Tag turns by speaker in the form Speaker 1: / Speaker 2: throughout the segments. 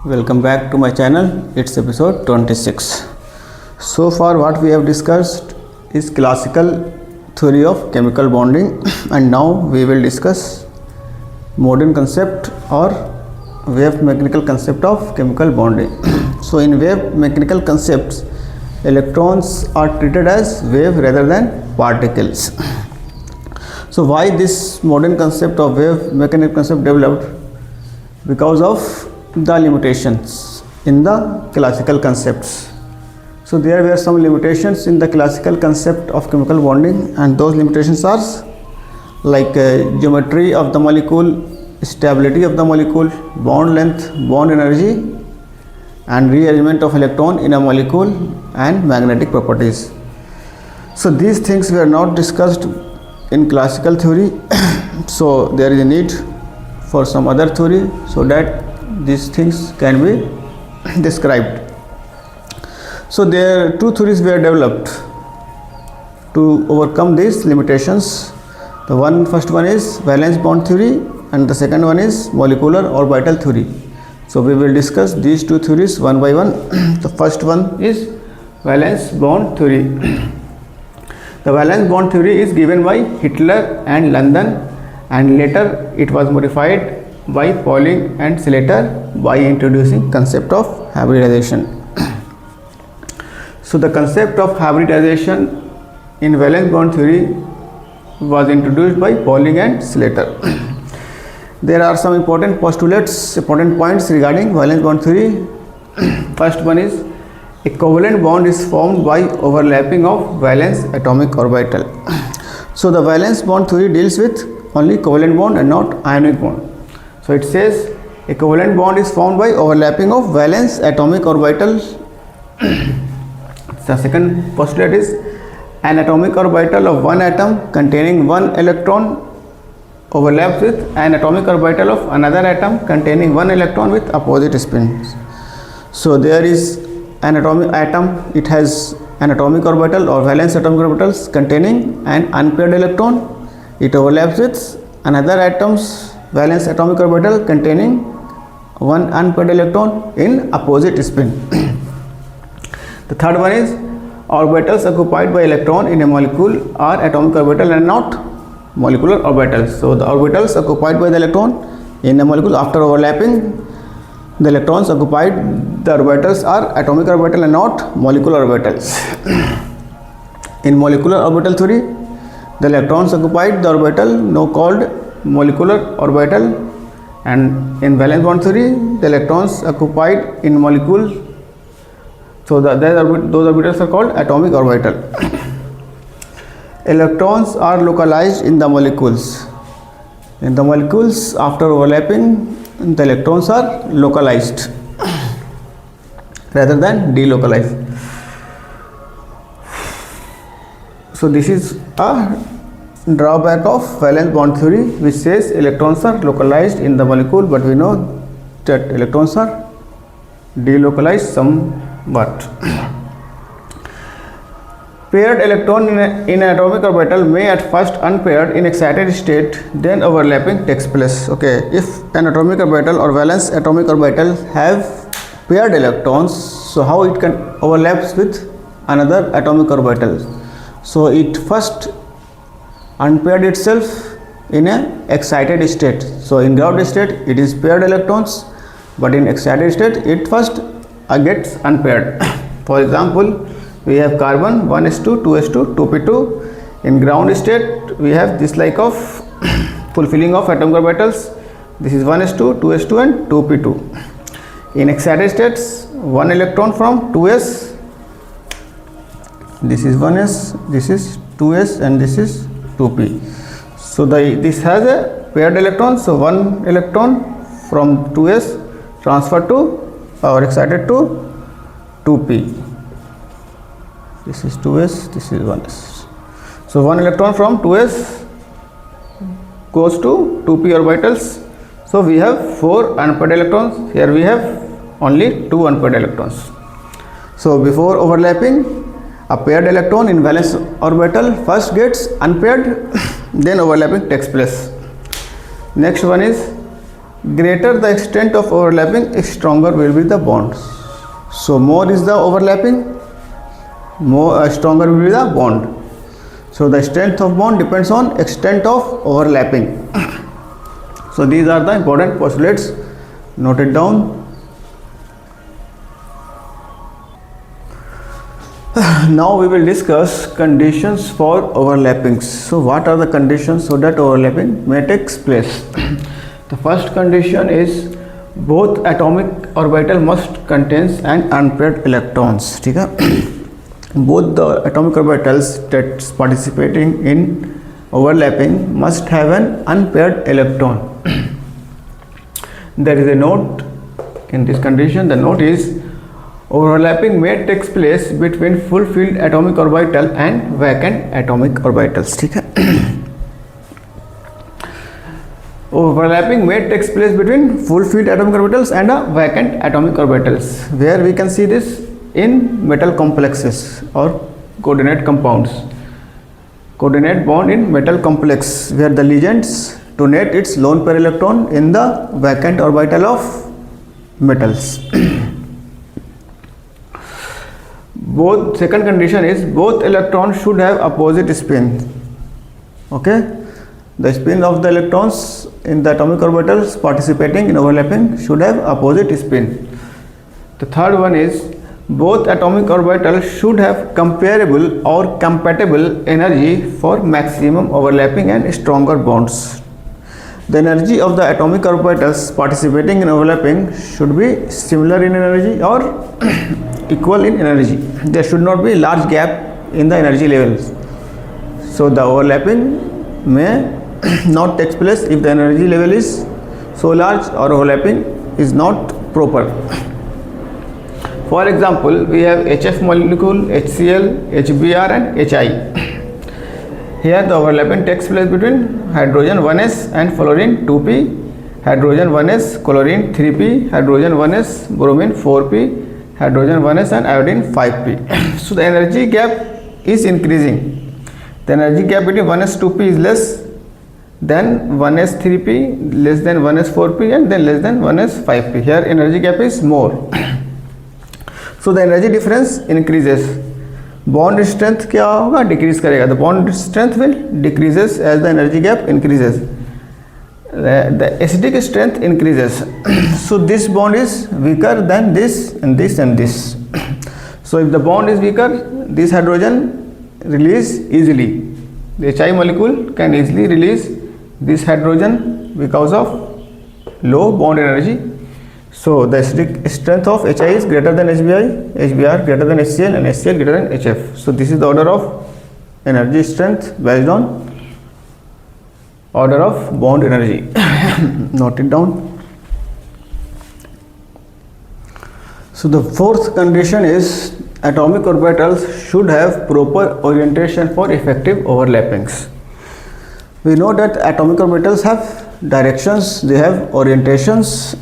Speaker 1: Welcome back to my channel. It's episode 26. So far what we have discussed is classical theory of chemical bonding, and now we will discuss modern concept or wave mechanical concept of chemical bonding. So in wave mechanical concepts, electrons are treated as wave rather than particles. So why this modern concept of wave mechanical concept developed? Because of the limitations in the classical concepts. So there were some limitations in the classical concept of chemical bonding, and those limitations are like geometry of the molecule, stability of the molecule, bond length, bond energy, and rearrangement of electron in a molecule, and magnetic properties. So these things were not discussed in classical theory. So there is a need for some other theory so that these things can be described. So there two theories were developed to overcome these limitations. The first one is valence bond theory, and the second one is molecular orbital theory. So we will discuss these two theories one by one. The first one is valence bond theory. The valence bond theory is given by Hitler and London, and later it was modified by Pauling and Slater by introducing concept of hybridization. So the concept of hybridization in valence bond theory was introduced by Pauling and Slater. There are some important postulates, important points regarding valence bond theory. First one is a covalent bond is formed by overlapping of valence atomic orbital. So the valence bond theory deals with only covalent bond and not ionic bond. So it says a covalent bond is formed by overlapping of valence atomic orbital. The second postulate is an atomic orbital of one atom containing one electron overlaps with an atomic orbital of another atom containing one electron with opposite spins. So there is an atomic atom, it has an atomic orbital or valence atomic orbitals containing an unpaired electron. It overlaps with another atom's valence atomic orbital containing one unpaired electron in opposite spin. The third one is orbitals occupied by electron in a molecule are atomic orbital and not molecular orbitals. So the orbitals occupied by the electron in a molecule, after overlapping, the electrons occupied, the orbitals are atomic orbital and not molecular orbitals. In molecular orbital theory, the electrons occupied the orbital now called molecular orbital, and in valence bond theory, the electrons occupied in molecule, so those orbitals are called atomic orbital. Electrons are localized in the molecules. In the molecules, after overlapping, the electrons are localized rather than delocalized. So this is a drawback of valence bond theory, which says electrons are localized in the molecule, but we know that electrons are delocalized somewhat. Paired electron in an atomic orbital may at first unpaired in excited state, then overlapping takes place. Okay, if an atomic orbital or valence atomic orbital have paired electrons, so how it can overlaps with another atomic orbital? So it first unpaired itself in a excited state. So in ground state it is paired electrons, but in excited state it first gets unpaired. For example, we have carbon 1s2, 2s2, 2p2. In ground state we have this like of fulfilling of atomic orbitals. This is 1s2, 2s2 and 2p2. In excited states, one electron from 2s, this is 1s, this is 2s and this is 2p. So this has a paired electron, so one electron from 2s transferred to or excited to 2p. This is 2s, this is 1s. So one electron from 2s goes to 2p orbitals. So we have 4 unpaired electrons. Here we have only 2 unpaired electrons. So before overlapping, a paired electron in valence orbital first gets unpaired, then overlapping takes place. Next one is greater the extent of overlapping, stronger will be the bond. So more is the overlapping, stronger will be the bond. So the strength of bond depends on extent of overlapping. So these are the important postulates. Note it down. Now we will discuss conditions for overlappings. So what are the conditions so that overlapping may take place? The first condition is both atomic orbital must contain an unpaired electrons. ठीक है? Both the atomic orbitals that participating in overlapping must have an unpaired electron. There is a note in this condition. The note is overlapping may takes place between full filled atomic orbital and vacant atomic orbitals. ठीक है? Overlapping may takes place between full filled atomic orbitals and a vacant atomic orbitals. Where we can see this in metal complexes or coordinate compounds. Coordinate bond in metal complex where the ligands donate its lone pair electron in the vacant orbital of metals. Second condition is both electrons should have opposite spin. Okay, the spin of the electrons in the atomic orbitals participating in overlapping should have opposite spin. The third one is both atomic orbitals should have comparable or compatible energy for maximum overlapping and stronger bonds. The energy of the atomic orbitals participating in overlapping should be similar in energy or equal in energy. There should not be large gap in the energy levels. So the overlapping may not take place if the energy level is so large or overlapping is not proper. For example, we have HF molecule, HCl, HBr and HI. Here the overlapping takes place between hydrogen 1s and fluorine 2p, hydrogen 1s, chlorine 3p, hydrogen 1s, bromine 4p, hydrogen 1s and iodine 5p. So the energy gap is increasing. The energy gap between 1s 2p is less than 1s 3p, less than 1s 4p and then less than 1s 5p. Here energy gap is more. So the energy difference increases. Bond strength क्या होगा? Decrease करेगा. The bond strength will decreases as the energy gap increases. The acidic strength increases. So this bond is weaker than this and this and this. So if the bond is weaker, this hydrogen release easily. The HI molecule can easily release this hydrogen because of low bond energy. So the acidic strength of HI is greater than HBI, HBr greater than HCl and HCl greater than HF. So this is the order of energy strength based on order of bond energy. Note it down. So the fourth condition is atomic orbitals should have proper orientation for effective overlappings. We know that atomic orbitals have directions, they have orientations.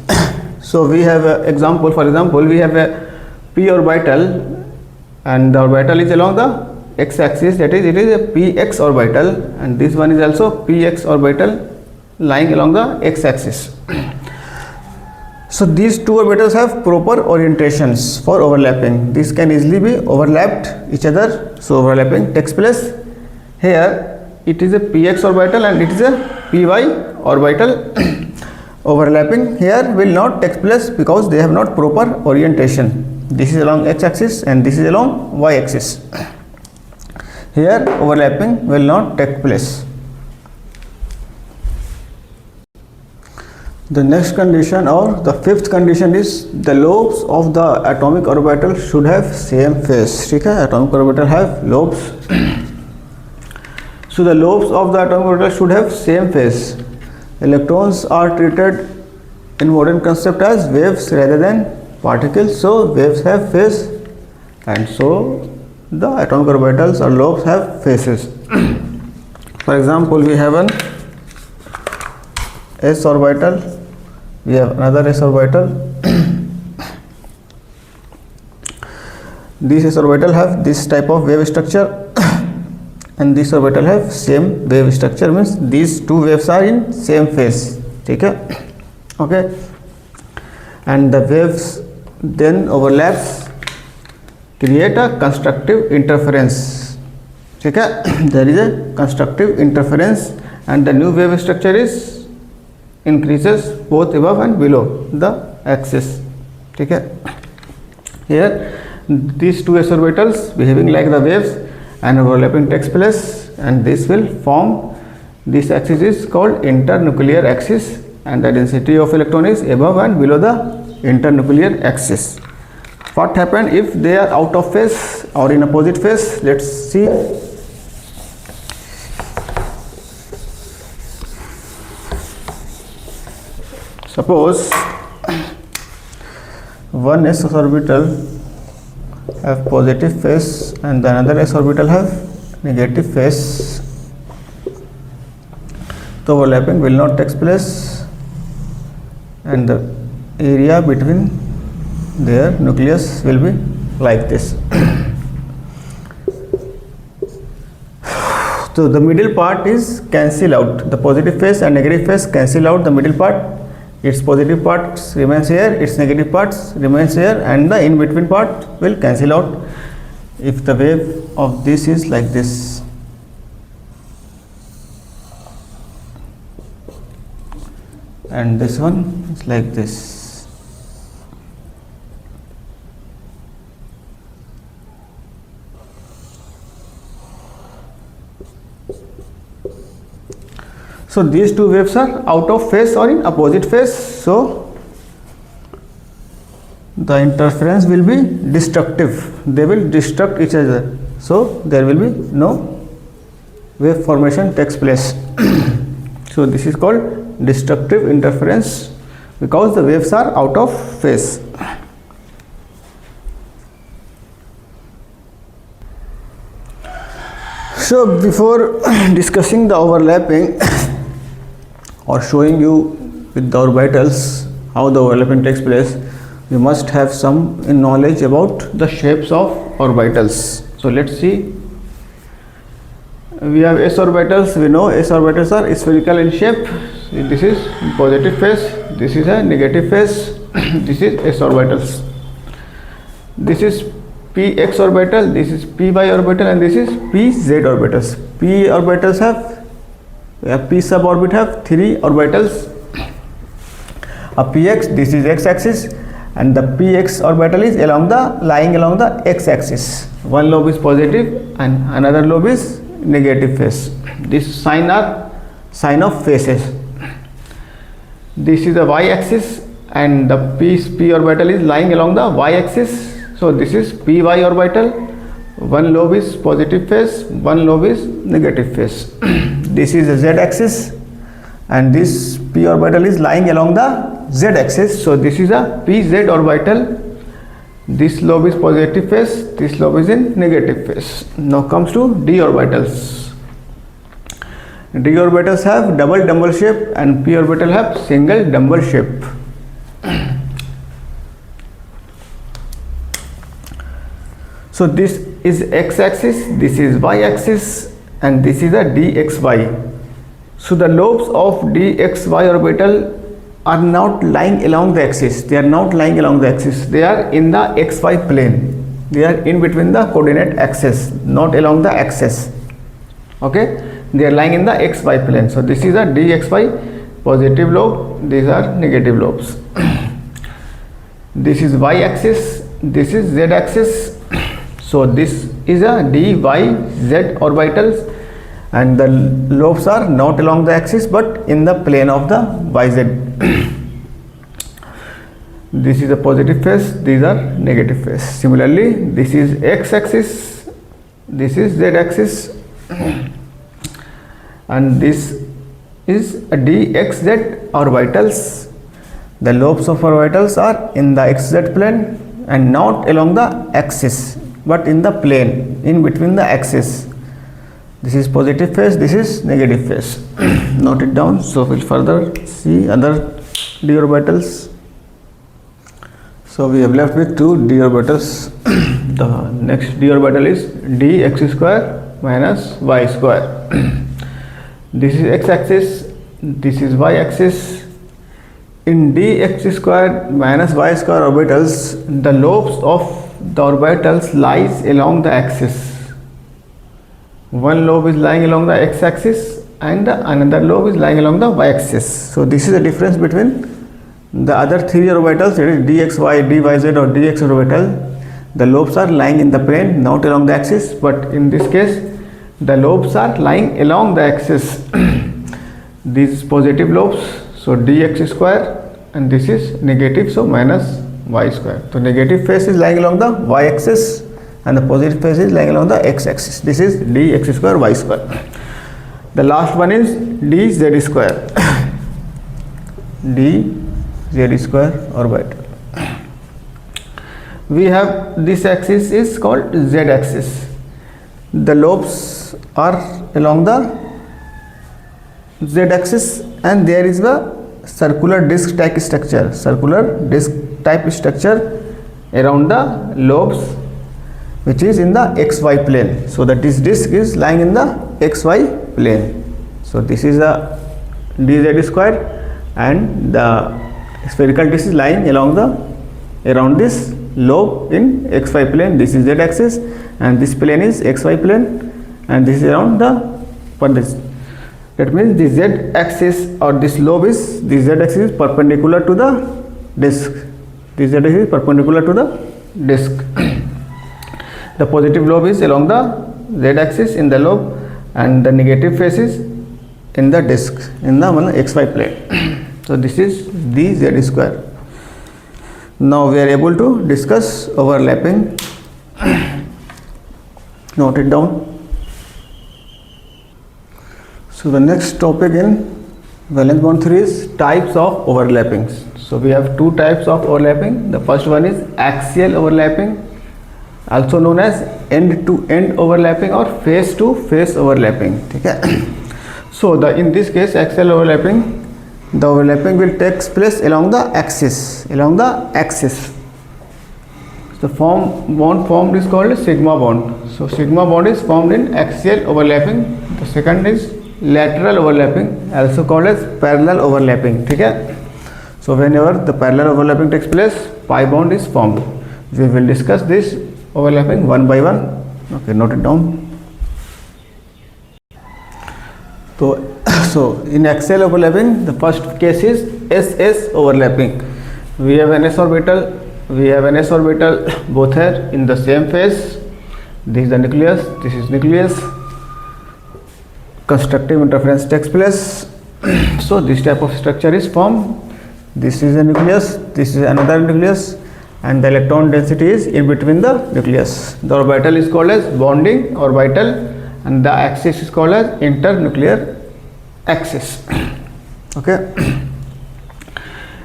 Speaker 1: So we have an example, for example, we have a p orbital and the orbital is along the x-axis, that is, it is a px orbital, and this one is also px orbital lying along the x-axis. So these two orbitals have proper orientations for overlapping. These can easily be overlapped each other, so overlapping takes place. Here it is a px orbital and it is a py orbital. Overlapping here will not take place because they have not proper orientation. This is along x-axis and this is along y-axis. Here overlapping will not take place. The next condition or the fifth condition is the lobes of the atomic orbital should have same phase. ठीक है? Atomic orbital have lobes. So the lobes of the atomic orbital should have same phase. Electrons are treated in modern concept as waves rather than particles. So waves have phase and so the atomic orbitals or lobes have phases. For example, we have an s orbital, we have another s orbital. This s orbital have this type of wave structure and this orbital have same wave structure, means these two waves are in same phase. ठीक है? okay, and the waves then overlaps, create a constructive interference. Okay, there is a constructive interference, and the new wave structure is increases both above and below the axis. Okay, here these two s orbitals behaving like the waves and overlapping takes place, and this will form, this axis is called internuclear axis, and the density of electron is above and below the internuclear axis. What happens if they are out of phase or in opposite phase? Let's see. Suppose one s orbital have positive phase and the another s orbital have negative phase. The overlapping will not take place, and the area between their nucleus will be like this. So the middle part is cancel out, the positive phase and negative phase cancel out the middle part. Its positive part remains here, its negative part remains here, and the in between part will cancel out if the wave of this is like this. And this one is like this. So these two waves are out of phase or in opposite phase, so the interference will be destructive, they will destruct each other, so there will be no wave formation takes place. So this is called destructive interference because the waves are out of phase. So before discussing the overlapping or showing you with the orbitals how the overlapping takes place, you must have some knowledge about the shapes of orbitals. So let's see. We have s orbitals. We know s orbitals are spherical in shape. This is positive phase, this is a negative phase, this is s orbitals. This is px orbital, this is py orbital, and this is pz orbitals. P orbitals have p suborbit have 3 orbitals. A px, this is x-axis, and the px orbital is lying along the x-axis. One lobe is positive and another lobe is negative phase. This sign are sign of phases. This is the y-axis and the p orbital is lying along the y-axis. So this is py orbital. One lobe is positive phase, one lobe is negative phase. This is the z-axis, and this p orbital is lying along the z-axis. So this is a pz orbital. This lobe is positive phase, this lobe is in negative phase. Now comes to d orbitals. D orbitals have double shape and p orbital have single dumbbell shape. So this is x-axis, this is y-axis, and this is a dxy. So the lobes of dxy orbital are not lying along the axis. They are not lying along the axis. They are in the xy plane. They are in between the coordinate axis, not along the axis. Okay, they are lying in the xy plane. So this is a dxy positive lobe. These are negative lobes. This is y-axis. This is z-axis. So this is a dyz orbitals, and the lobes are not along the axis but in the plane of the yz. This is a positive phase, these are negative phase. Similarly, this is x-axis, this is z-axis, and this is a dxz orbitals. The lobes of orbitals are in the xz plane and not along the axis but in the plane in between the axis. This is positive phase, this is negative phase. Note it down. So we'll further see other d orbitals. So we have left with 2 d orbitals. The next d orbital is dx square minus y square. This is x-axis, this is y-axis. in dx square minus y square orbitals, the lobes of the orbitals lies along the axis. One lobe is lying along the x-axis and another lobe is lying along the y-axis. So this is the difference between the other three orbitals, that is dxy, dyz or dx orbital. The lobes are lying in the plane, not along the axis, but in this case the lobes are lying along the axis. These positive lobes, so dx square, and this is negative, so minus y square. So negative face is lying along the y-axis and the positive face is lying along the x-axis. This is dx square y square. The last one is dz square. dz square orbital. We have this axis is called z-axis. The lobes are along the z-axis and there is a circular disc type structure, around the lobes, which is in the xy plane. So that this disc is lying in the xy plane. So this is a dz square and the spherical disc is lying around this lobe in xy plane. This is z-axis and this plane is xy plane and this is around this. That means the z-axis or this lobe is, the z-axis is perpendicular to the disc. This z-axis is perpendicular to the disc. The positive lobe is along the z-axis in the lobe and the negative face is in the disc, in the xy plane. So this is the z square. Now we are able to discuss overlapping. Note it down. So the next topic in valence bond theory is types of overlappings. So we have two types of overlapping. The first one is axial overlapping, also known as end to end overlapping or face to face overlapping. Okay. So in this case, axial overlapping, the overlapping will take place along the axis. The bond formed is called sigma bond. So sigma bond is formed in axial overlapping. The second is lateral overlapping, also called as parallel overlapping. Okay. So whenever the parallel overlapping takes place, pi bond is formed. We will discuss this overlapping one by one. Okay, note it down. So in axial overlapping, the first case is SS overlapping. We have an s orbital, both are in the same phase. This is the nucleus, this is nucleus. Constructive interference takes place. So this type of structure is formed. This is a nucleus, this is another nucleus, and the electron density is in between the nucleus. The orbital is called as bonding orbital and the axis is called as internuclear axis. Okay.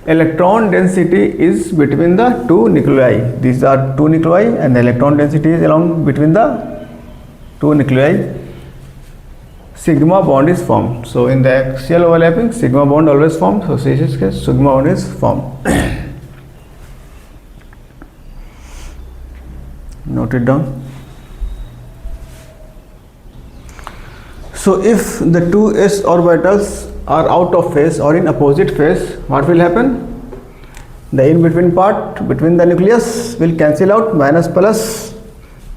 Speaker 1: Electron density is between the two nuclei. These are two nuclei and the electron density is along between the two nuclei. Sigma bond is formed. So in the axial overlapping, sigma bond always formed. So in this case, sigma bond is formed. Note it down. So if the two s orbitals are out of phase or in opposite phase, what will happen? The in between part between the nucleus will cancel out, minus plus.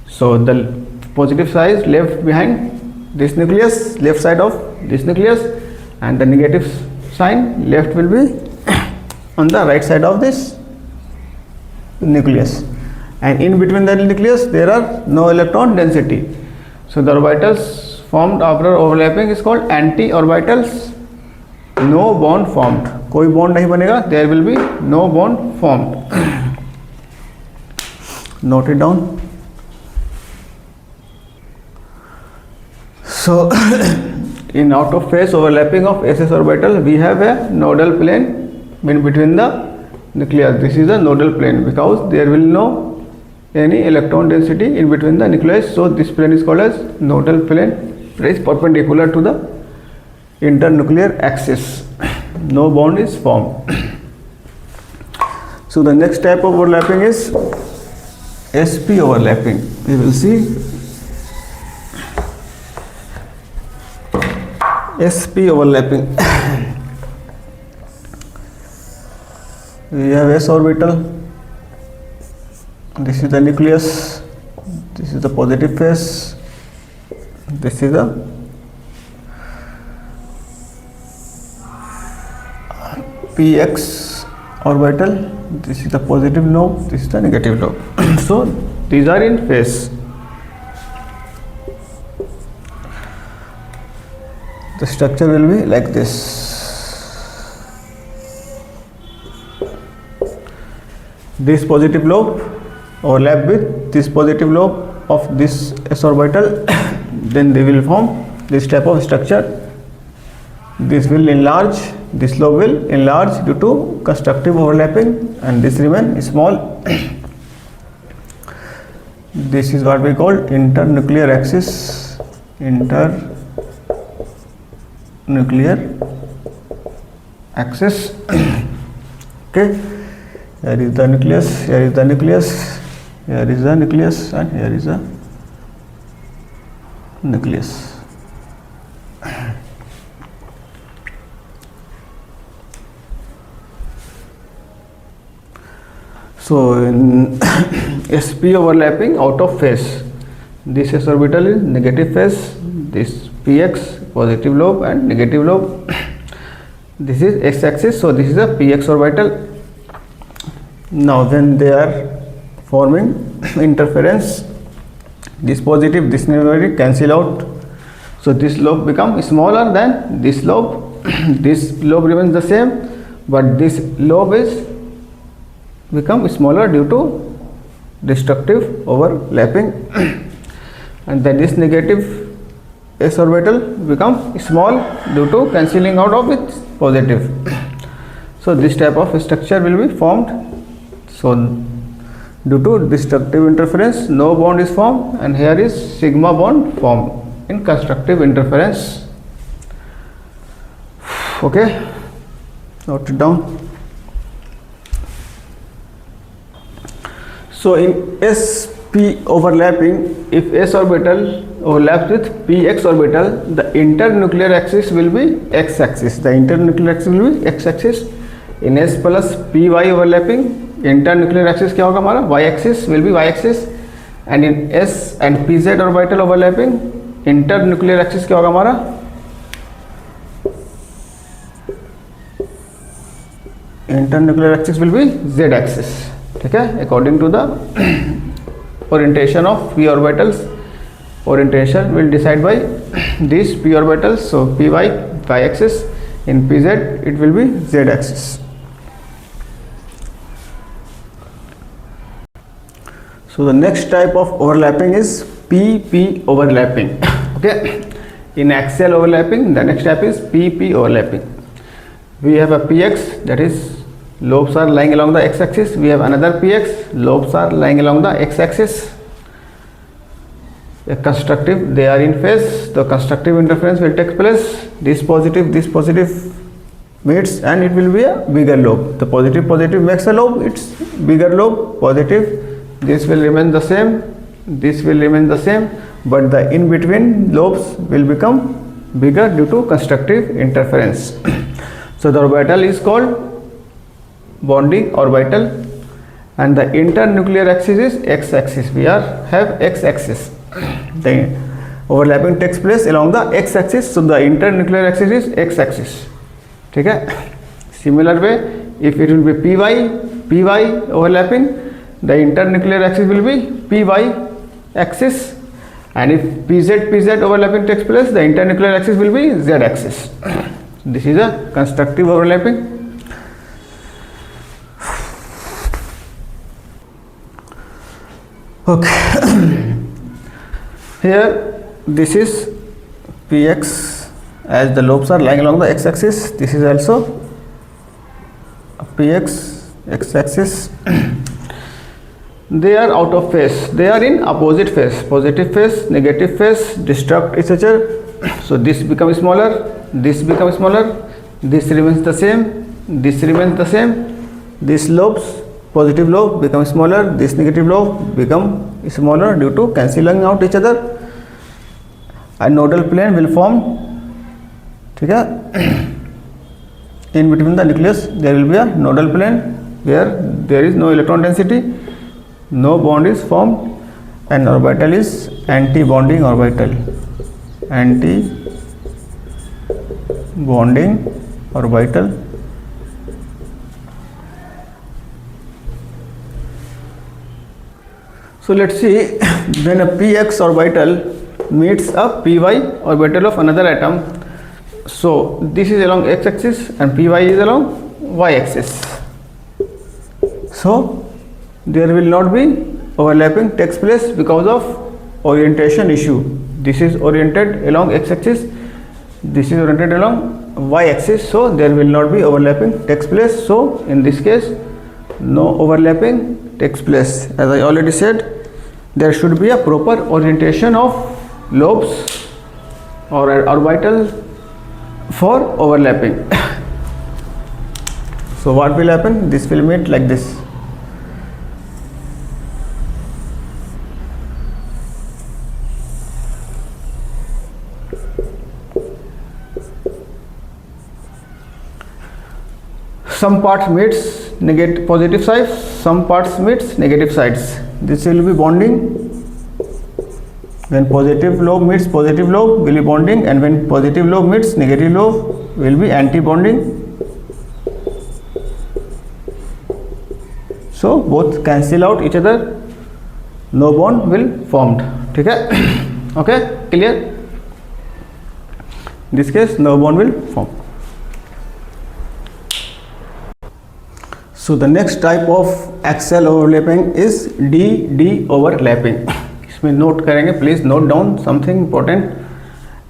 Speaker 1: So the positive side is left behind this nucleus, left side of this nucleus, and the negative sign left will be on the right side of this nucleus, and in between the nucleus there are no electron density. So the orbitals formed after overlapping is called anti-orbitals. No bond formed, कोई bond नहीं बनेगा, there will be no bond formed. Note it down. So in out of phase overlapping of SS orbital, we have a nodal plane in between the nucleus. This is a nodal plane because there will no any electron density in between the nucleus. So this plane is called as nodal plane. It is perpendicular to the internuclear axis. No bond is formed. So the next type of overlapping is SP overlapping. We will see SP overlapping. we have s orbital. This is the nucleus, this is the positive phase, this is the px orbital, this is the positive lobe, this is the negative lobe. So these are in phase. The structure will be like this. This positive lobe overlap with this positive lobe of this s orbital, then they will form this type of structure. This will enlarge, this lobe will enlarge due to constructive overlapping, and this remain small. This is what we call internuclear axis. Internuclear axis. Okay. Here is the nucleus, here is the nucleus, here is the nucleus, and here is the nucleus. So in sp overlapping out of phase, this s orbital is negative phase, this px positive lobe and negative lobe. This is x axis, so this is a px orbital. Now when they are forming interference, this positive, this negative cancel out, so this lobe becomes smaller than this lobe. This lobe remains the same, but this lobe is become smaller due to destructive overlapping, and then this negative s orbital become small due to cancelling out of its positive. So this type of structure will be formed. So due to destructive interference, no bond is formed, and here is sigma bond formed in constructive interference. Okay, note it down. So in sp overlapping, if s orbital overlaps with px orbital, the internuclear axis will be x axis. The internuclear axis will be x axis. In s plus py overlapping, internuclear axis क्या होगा हमारा, y axis will be y axis, and in s and pz orbital overlapping, internuclear axis क्या होगा हमारा, internuclear axis will be z axis. ठीक है, according to the orientation of p orbitals, orientation will decide by these p orbitals. So py y axis, in pz it will be z axis. So the next type of overlapping is PP overlapping. Okay, in axial overlapping, the next type is PP overlapping. We have a PX, that is lobes are lying along the x-axis. We have another PX, lobes are lying along the x-axis. A constructive, they are in phase. The constructive interference will take place. This positive meets, and it will be a bigger lobe. The positive makes a lobe, it's bigger lobe, positive. This will remain the same, this will remain the same, but the in between lobes will become bigger due to constructive interference. So the orbital is called bonding orbital, and the internuclear axis is x axis. We have x axis. The overlapping takes place along the x axis, so the internuclear axis is x axis. ठीक है? Similar way, if it will be py overlapping, the internuclear axis will be py axis, and if pz overlapping takes place, the internuclear axis will be z axis. This is a constructive overlapping. Okay. Here this is px, as the lobes are lying along the x axis. This is also px x axis. They are out of phase, they are in opposite phase, positive phase, negative phase, destruct each other. So this becomes smaller, this becomes smaller, this remains the same, this remains the same. These lobes, positive lobe becomes smaller, this negative lobe become smaller due to cancelling out each other. A nodal plane will form. ठीक है? In between the nucleus there will be a nodal plane where there is no electron density, no bond is formed, and orbital is anti-bonding orbital. Anti-bonding orbital. So let's see, when a px orbital meets a py orbital of another atom, so this is along x-axis and py is along y-axis. So there will not be overlapping takes place because of orientation issue. This is oriented along x-axis, this is oriented along y-axis, so there will not be overlapping takes place. So in this case, no overlapping takes place. As I already said, there should be a proper orientation of lobes or orbital for overlapping. So what will happen? This will meet like this. Some parts meets positive sides, some parts meets negative sides. This will be bonding. When positive lobe meets positive lobe will be bonding, and when positive lobe meets negative lobe will be anti-bonding. So both cancel out each other, no bond will formed. Okay, okay, clear? In this case, no bond will form. So the next type of axial overlapping is D overlapping. इसमें note करेंगे, please note down something important.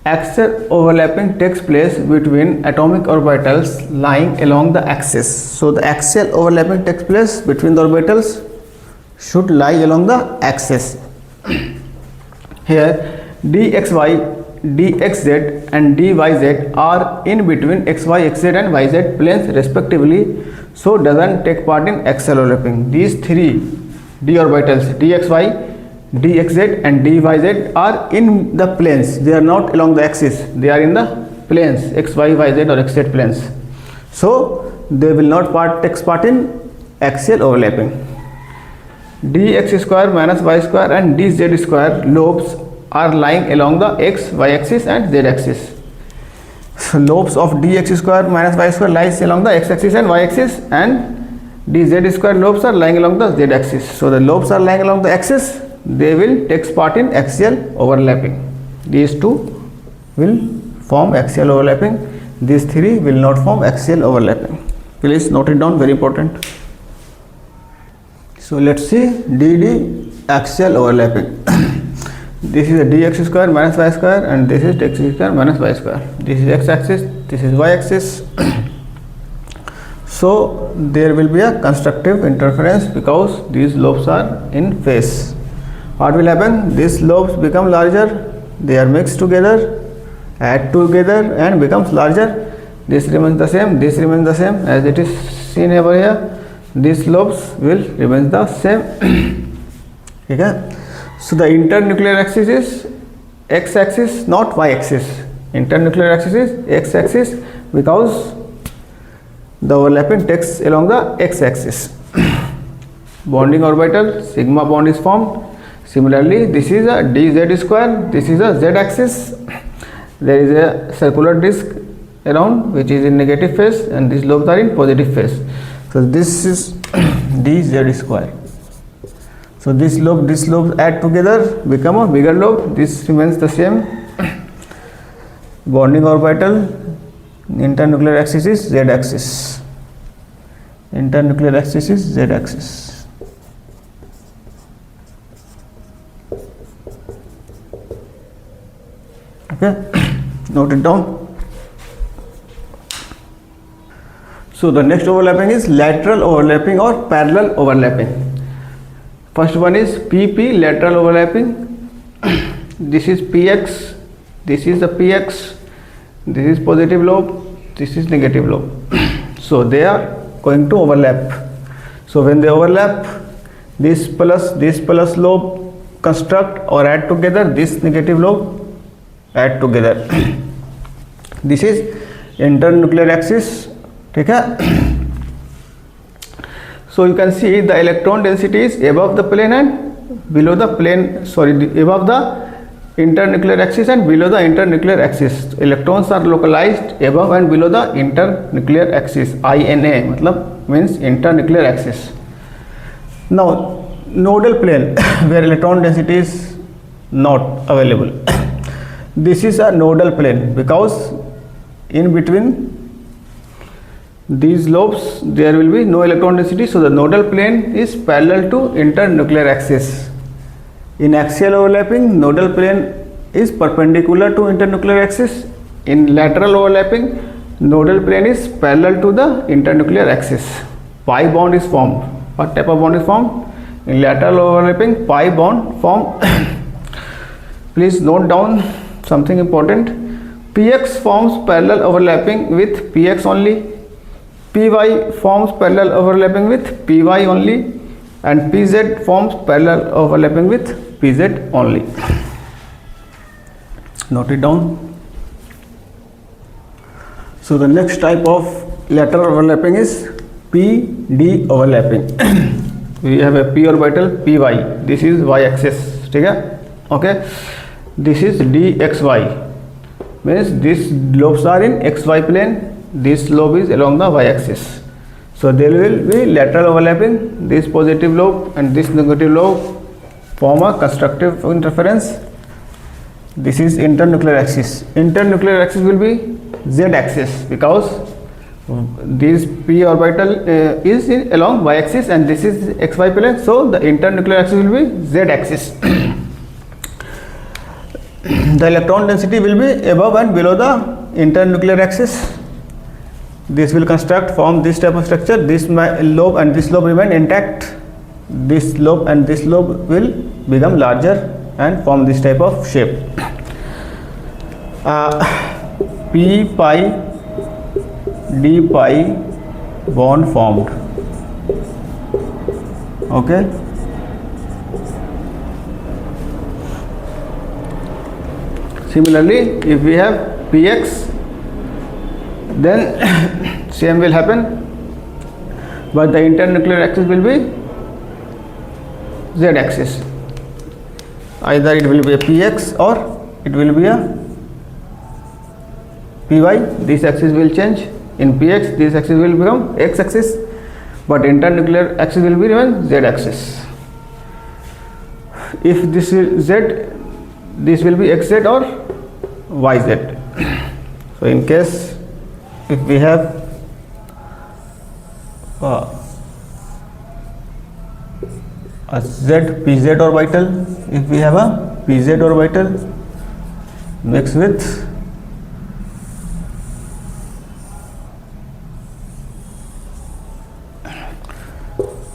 Speaker 1: Axial overlapping takes place between atomic orbitals lying along the axis. So the axial overlapping takes place between the orbitals should lie along the axis. Here dxy, dxz and dyz are in between xy, xz and yz planes respectively, so doesn't take part in axial overlapping. These three d orbitals dxy, dxz and dyz are in the planes. They are not along the axis, they are in the planes xy, yz or xz planes, so they will not take part in axial overlapping. dx square minus y square and dz square lobes are lying along the x, y axis and z axis. So lobes of dx square minus y square lies along the x axis and y axis, and dz square lobes are lying along the z axis. So the lobes are lying along the axis, they will take part in axial overlapping. These two will form axial overlapping, these three will not form axial overlapping. Please note it down, very important. So let's see dd axial overlapping. This is a dx square minus y square and this is x square minus y square. This is x axis, this is y axis. So there will be a constructive interference because these lobes are in phase. What will happen? These lobes become larger, they are mixed together, add together and becomes larger. This remains the same, this remains the same as it is seen over here. These lobes will remain the same. Okay. So the internuclear axis is x axis, not y axis. Internuclear axis is x axis because the overlapping takes along the x axis. Bonding orbital, sigma bond is formed. Similarly, this is a dz square, this is a z axis. There is a circular disc around which is in negative phase and these lobes are in positive phase. So this is dz square. So this lobe add together become a bigger lobe. This remains the same. Bonding orbital, internuclear axis is z axis. Internuclear axis is z axis. Okay, note it down. So the next overlapping is lateral overlapping or parallel overlapping. First one is PP, lateral overlapping. This is PX, this is the PX, this is positive lobe, this is negative lobe. So they are going to overlap. So when they overlap, this plus lobe construct or add together, this negative lobe add together. This is internuclear axis. ठीक है. So you can see the electron density is above the plane and below the plane, above the internuclear axis and below the internuclear axis. Electrons are localized above and below the internuclear axis. INA matlab means internuclear axis. Now nodal plane where electron density is not available. This is a nodal plane because in between these lobes there will be no electron density, so the nodal plane is parallel to internuclear axis. In axial overlapping, nodal plane is perpendicular to internuclear axis. In lateral overlapping, nodal plane is parallel to the internuclear axis. Pi bond is formed. What type of bond is formed? In lateral overlapping, pi bond formed. Please note down something important. Px forms parallel overlapping with Px only. Py forms parallel overlapping with Py only, and Pz forms parallel overlapping with Pz only. Note it down. So the next type of lateral overlapping is Pd overlapping. We have a p orbital Py. This is y-axis. Okay. This is dxy. Means these lobes are in xy plane. This lobe is along the y-axis. So there will be lateral overlapping. This positive lobe and this negative lobe form a constructive interference. This is internuclear axis. Internuclear axis will be z-axis because this p orbital is along y-axis and this is xy plane. So the internuclear axis will be z-axis. The electron density will be above and below the internuclear axis. This will form this type of structure. This lobe and this lobe remain intact. This lobe and this lobe will become larger and form this type of shape. P pi d pi bond formed. Okay. Similarly, if we have px, then same will happen, but the internuclear axis will be z-axis. Either it will be a px or it will be a py. This axis will change. In px, this axis will become x-axis, but internuclear axis will be remain z-axis. If this is z, this will be xz or yz. So in case if we have a z pz orbital, if we have a pz orbital mixed with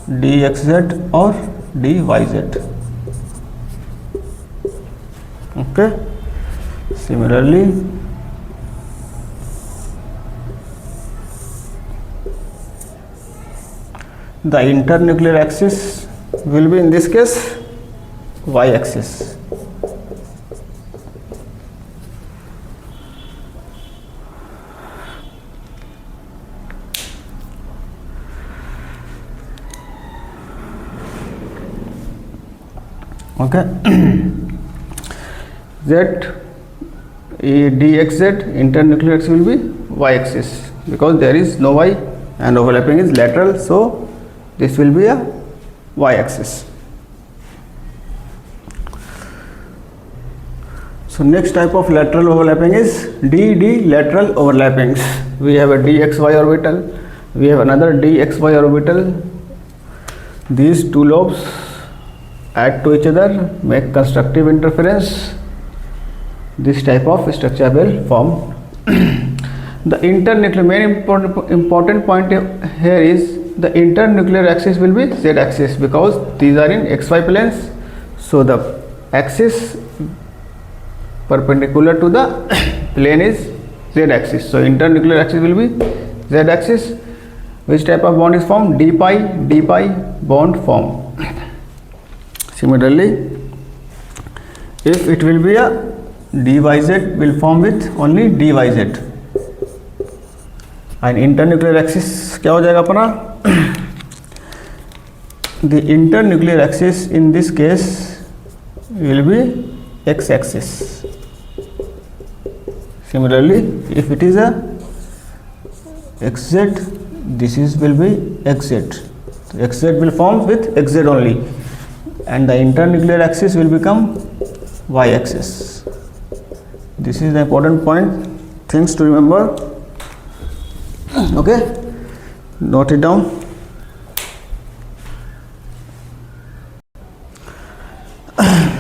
Speaker 1: dxz or dyz. Okay. Similarly, the internuclear axis will be in this case y-axis. Okay. Z dxz internuclear axis will be y-axis because there is no y and overlapping is lateral, so this will be a y-axis. So next type of lateral overlapping is d lateral overlappings. We have a dxy orbital, we have another dxy orbital. These two lobes add to each other, make constructive interference. This type of structure will form. The internuclear, main important point here is the internuclear axis will be z-axis because these are in xy planes. So the axis perpendicular to the plane is z-axis. So internuclear axis will be z-axis. Which type of bond is formed? d pi bond formed. Similarly, if it will be a dyz will form with only dyz, and internuclear axis क्या हो जाएगा अपना? the internuclear axis in this case will be x-axis. Similarly, if it is a xz, this is will be xz. Xz will form with xz only, and the internuclear axis will become y-axis. This is the important point, things to remember. Okay, note it down.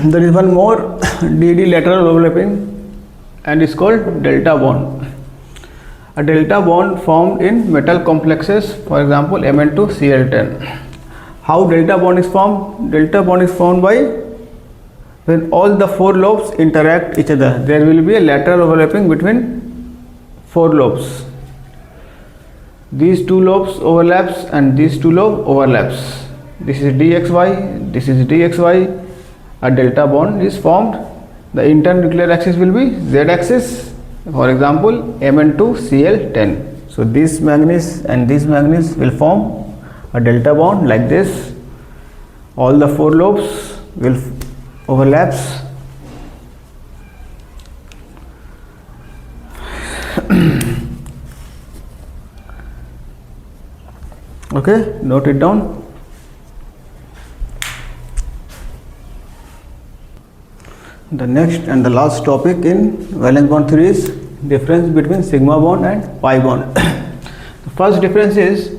Speaker 1: There is one more DD lateral overlapping, and it's called delta bond. A delta bond formed in metal complexes, for example Mn2Cl10. How delta bond is formed? Delta bond is formed by when all the four lobes interact each other. There will be a lateral overlapping between four lobes. These two lobes overlaps and these two lobes overlaps. This is dxy, this is dxy. A delta bond is formed. The internuclear axis will be z-axis, for example Mn2Cl10. So this manganese and this manganese will form a delta bond like this. All the four lobes will overlaps. Okay, note it down. The next and the last topic in valence bond theory is difference between sigma bond and pi bond. The first difference is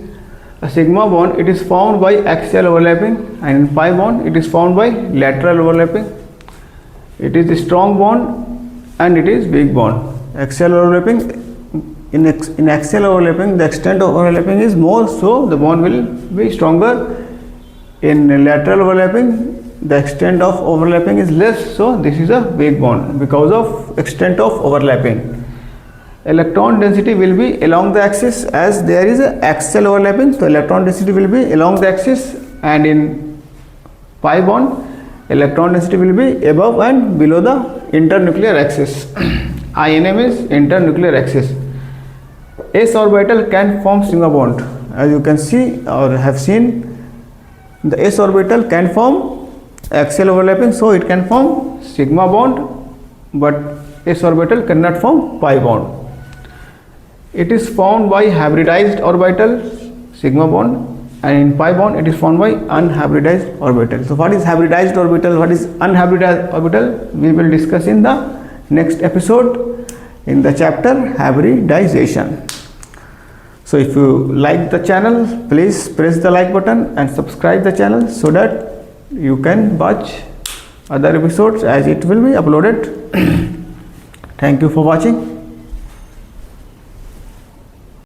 Speaker 1: a sigma bond, it is formed by axial overlapping, and in pi bond it is formed by lateral overlapping. It is a strong bond and it is weak bond. Axial overlapping, in axial overlapping the extent of overlapping is more, so the bond will be stronger. In lateral overlapping the extent of overlapping is less, so this is a weak bond because of extent of overlapping. Electron density will be along the axis, as there is a axial overlapping, so electron density will be along the axis, and in pi bond electron density will be above and below the internuclear axis. INM is internuclear axis. S orbital can form sigma bond. As you can see or have seen, the s orbital can form axial overlapping, so it can form sigma bond, but s orbital cannot form pi bond. It is formed by hybridized orbital, sigma bond, and in pi bond it is formed by unhybridized orbital. So what is hybridized orbital, what is unhybridized orbital, we will discuss in the next episode in the chapter hybridization. So if you like the channel, please press the like button and subscribe the channel so that you can watch other episodes as it will be uploaded. Thank you for watching.